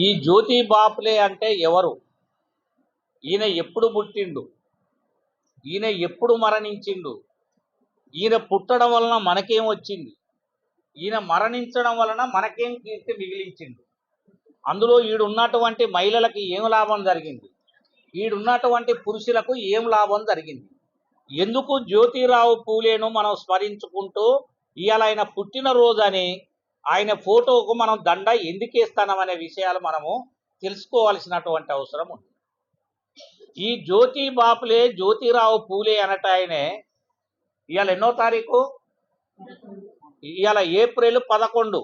ఈ జ్యోతి బాపులే అంటే ఎవరు? ఈయన ఎప్పుడు పుట్టిండు? ఈయన ఎప్పుడు మరణించిండు? ఈయన పుట్టడం వలన మనకేం వచ్చింది? ఈయన మరణించడం వలన మనకేం కీర్తి మిగిలించిండు? అందులో ఈడున్నటువంటి మహిళలకి ఏం లాభం జరిగింది? ఈడున్నటువంటి పురుషులకు ఏం లాభం జరిగింది? ఎందుకు జ్యోతిరావు పూలేను మనం స్మరించుకుంటూ ఇవాళ ఆయన పుట్టినరోజని ఆయన ఫోటోకు మనం దండ ఎందుకేస్తామనే విషయాలు మనము తెలుసుకోవాల్సినటువంటి అవసరం ఉంది. ఈ జ్యోతి బాపులే జ్యోతిరావు పూలే అనట ఆయనే ఇవాళ ఎన్నో తారీఖు? ఇవాళ ఏప్రిల్ 11.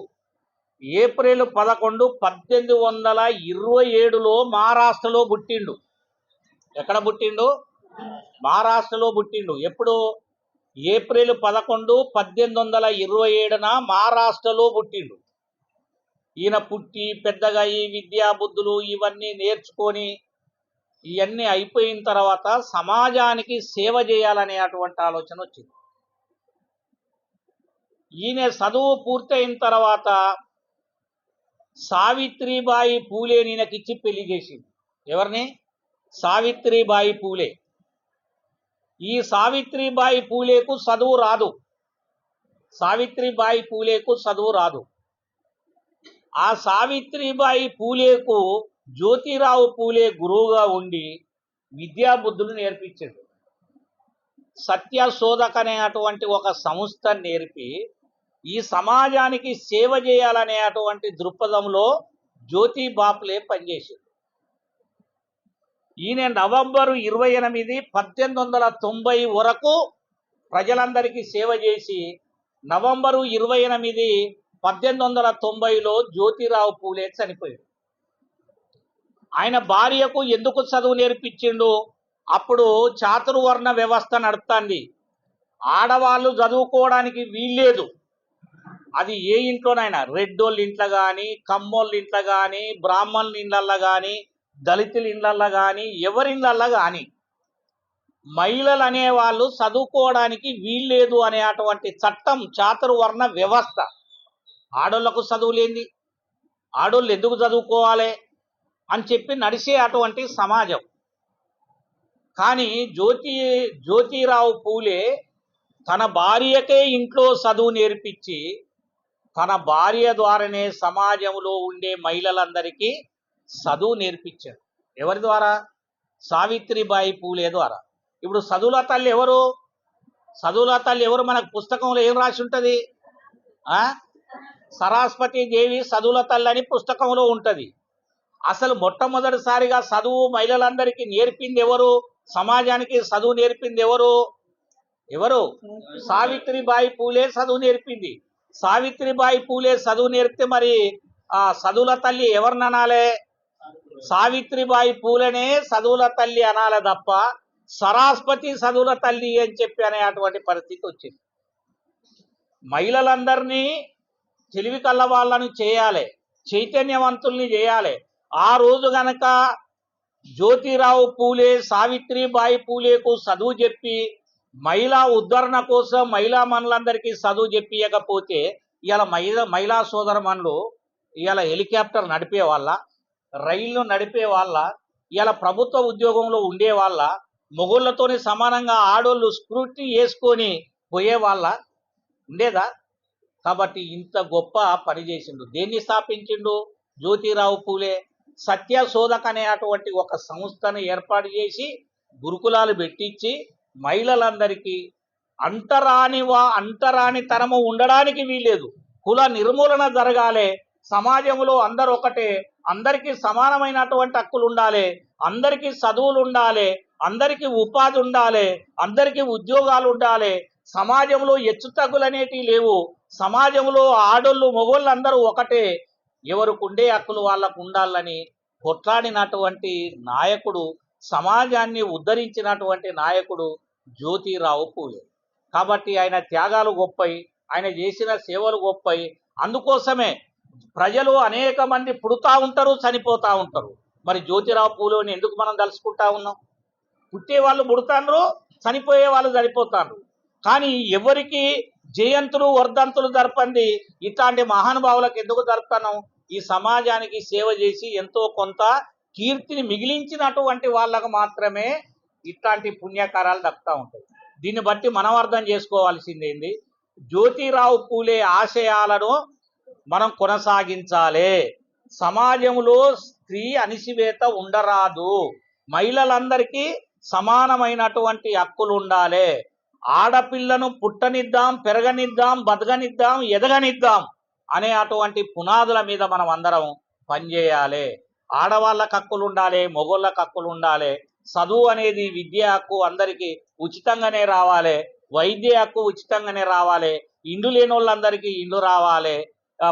ఏప్రిల్ 11, 1827లో మహారాష్ట్రలో పుట్టిండు. ఎక్కడ పుట్టిండు? మహారాష్ట్రలో పుట్టిండు. ఎప్పుడు? ఏప్రిల్ 11, 1827న మహారాష్ట్రలో పుట్టిండు. ఈయన పుట్టి పెద్దగా ఈ విద్యా బుద్ధులు ఇవన్నీ నేర్చుకొని ఇవన్నీ అయిపోయిన తర్వాత సమాజానికి సేవ చేయాలనే అటువంటి ఆలోచన వచ్చింది. ఈయన చదువు పూర్తయిన తర్వాత సావిత్రిబాయి పూలే ఈయనకిచ్చి పెళ్లి చేసింది. ఎవరిని? సావిత్రిబాయి పూలే. ఈ సావిత్రిబాయి పూలేకు చదువు రాదు. సావిత్రిబాయి పూలేకు చదువు రాదు. ఆ సావిత్రిబాయి పూలేకు జ్యోతిరావు పూలే గురువుగా ఉండి విద్యాబుద్ధులు నేర్పించాడు. సత్యశోధక్ అనే అటువంటి ఒక సంస్థ నేర్పి ఈ సమాజానికి సేవ చేయాలనే అటువంటి దృక్పథంలో జ్యోతి బాపులే పనిచేసింది. ఈయన నవంబరు 28, 1890 వరకు ప్రజలందరికీ సేవ చేసి నవంబరు 28, 1890లో జ్యోతిరావు పూలే చనిపోయాడు. ఆయన భార్యకు ఎందుకు చదువు నేర్పించిండు? అప్పుడు చాతుర్వర్ణ వ్యవస్థ నడుస్తుంది. ఆడవాళ్ళు చదువుకోవడానికి వీల్లేదు. అది ఏ ఇంట్లోనైనా, రెడ్డోళ్ళ ఇంట్లో కానీ, కమ్మోళ్ళ ఇంట్లో కానీ, బ్రాహ్మణుల ఇళ్ళల్లో కానీ, దళితుల ఇళ్ళల్లో కానీ, ఎవరి ఇళ్ళల్లో కానీ మహిళలు అనేవాళ్ళు చదువుకోవడానికి వీల్లేదు అనే అటువంటి చట్టం, చాతుర్వర్ణ వ్యవస్థ. ఆడోళ్లకు చదువు లేని ఆడోళ్ళు ఎందుకు చదువుకోవాలి అని చెప్పి నడిచే అటువంటి సమాజం. కానీ జ్యోతిరావు పూలే తన భార్యకే ఇంట్లో చదువు నేర్పించి తన భార్య ద్వారానే సమాజంలో ఉండే మహిళలందరికీ చదువు నేర్పించాడు. ఎవరి ద్వారా? సావిత్రిబాయి పూలే ద్వారా. ఇప్పుడు చదువుల తల్లి ఎవరు? చదువుల తల్లి ఎవరు? మనకు పుస్తకంలో ఏం రాసి ఉంటుంది? సరస్వతి దేవి చదువుల తల్లి అని పుస్తకంలో ఉంటుంది. అసలు మొట్టమొదటిసారిగా చదువు మహిళలందరికీ నేర్పింది ఎవరు? సమాజానికి చదువు నేర్పింది ఎవరు? సావిత్రిబాయి పూలే చదువు నేర్పింది. సావిత్రిబాయి పూలే చదువు నేర్పితే మరి ఆ చదువుల తల్లి ఎవరిని అనాలే? సావిత్రిబాయి పూలేనే చదువుల తల్లి అనాలి తప్ప సరస్వతి చదువుల తల్లి అని చెప్పి అనే అటువంటి పరిస్థితి వచ్చింది. మహిళలందరినీ తెలివి కళ్ళ వాళ్ళని చేయాలి, చైతన్యవంతుల్ని చేయాలి. ఆ రోజు గనక జ్యోతిరావు పూలే సావిత్రిబాయి పూలేకు చదువు చెప్పి మహిళా ఉద్ధరణ కోసం మహిళా మనులందరికీ చదువు చెప్పియకపోతే ఇవాళ మహిళా సోదరమనులు ఇవాళ హెలికాప్టర్ నడిపే వాళ్ళ, రైళ్లు నడిపే వాళ్ళ, ఇవాళ ప్రభుత్వ ఉద్యోగంలో ఉండే వాళ్ళ, మొగుళ్ళతోని సమానంగా ఆడోళ్ళు స్క్రూటీ వేసుకొని పోయే వాళ్ళ ఉండేదా? కాబట్టి ఇంత గొప్ప పని చేసిండు. దేన్ని స్థాపించిండు? జ్యోతిరావు పూలే సత్యశోధక్ అనే అటువంటి ఒక సంస్థను ఏర్పాటు చేసి గురుకులాలు పెట్టించి మహిళలందరికీ అంటరాని తరము ఉండడానికి వీలేదు. కుల నిర్మూలన జరగాలి. సమాజంలో అందరూ ఒకటే, అందరికీ సమానమైనటువంటి హక్కులు ఉండాలి, అందరికీ చదువులు ఉండాలి, అందరికీ ఉపాధి ఉండాలి, అందరికీ ఉద్యోగాలు ఉండాలి. సమాజంలో హెచ్చుతగ్గులు అనేటివి లేవు. సమాజంలో ఆడోళ్ళు మొగోళ్ళు అందరూ ఒకటే, ఎవరికి ఉండే హక్కులు వాళ్ళకు ఉండాలని కొట్లాడినటువంటి నాయకుడు, సమాజాన్ని ఉద్ధరించినటువంటి నాయకుడు జ్యోతిరావు పూలే. కాబట్టి ఆయన త్యాగాలు గొప్పయి, ఆయన చేసిన సేవలు గొప్పయి. అందుకోసమే ప్రజలు అనేక మంది పుడుతూ ఉంటారు, చనిపోతూ ఉంటారు. మరి జ్యోతిరావు పూలేని ఎందుకు మనం తలుసుకుంటా ఉన్నాం? పుట్టే వాళ్ళు పుడతాండ్రు, చనిపోయే వాళ్ళు చనిపోతాండ్రు. కానీ ఎవరికి జయంతులు వర్ధంతులు జరపండి, ఇట్లాంటి మహానుభావులకు ఎందుకు జరుపుతాను? ఈ సమాజానికి సేవ చేసి ఎంతో కొంత కీర్తిని మిగిలించినటువంటి వాళ్ళకు మాత్రమే ఇట్లాంటి పుణ్యకారాలు దక్కుతూ ఉంటాయి. దీన్ని బట్టి మనం అర్థం చేసుకోవాల్సింది ఏంది? జ్యోతిరావు పూలే ఆశయాలను మనం కొనసాగించాలి. సమాజంలో స్త్రీ అణిసివేత ఉండరాదు. మహిళలందరికీ సమానమైనటువంటి హక్కులు ఉండాలి. ఆడపిల్లను పుట్టనిద్దాం, పెరగనిద్దాం, బతకనిద్దాం, ఎదగనిద్దాం అనే అటువంటి పునాదుల మీద మనం అందరం పనిచేయాలి. ఆడవాళ్ళకు హక్కులు ఉండాలి, మగోళ్ళకు హక్కులు ఉండాలి. చదువు అనేది విద్య హక్కు అందరికీ ఉచితంగానే రావాలి. వైద్య హక్కు ఉచితంగానే రావాలి. ఇండ్లు లేని వాళ్ళందరికీ ఇండ్లు రావాలి.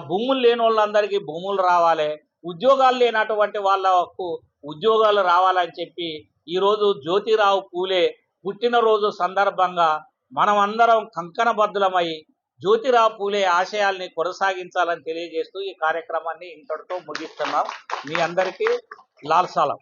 భూములు లేని వాళ్ళందరికీ భూములు రావాలి. ఉద్యోగాలు లేనటువంటి వాళ్ళకు ఉద్యోగాలు రావాలని చెప్పి ఈరోజు జ్యోతిరావు పూలే పుట్టినరోజు సందర్భంగా మనం అందరం కంకణబద్ధులమై జ్యోతిరావు పూలే ఆశయాల్ని కొనసాగించాలని తెలియజేస్తూ ఈ కార్యక్రమాన్ని ఇంతటితో ముగిస్తున్నాం. మీ అందరికీ లాల్ సలాం.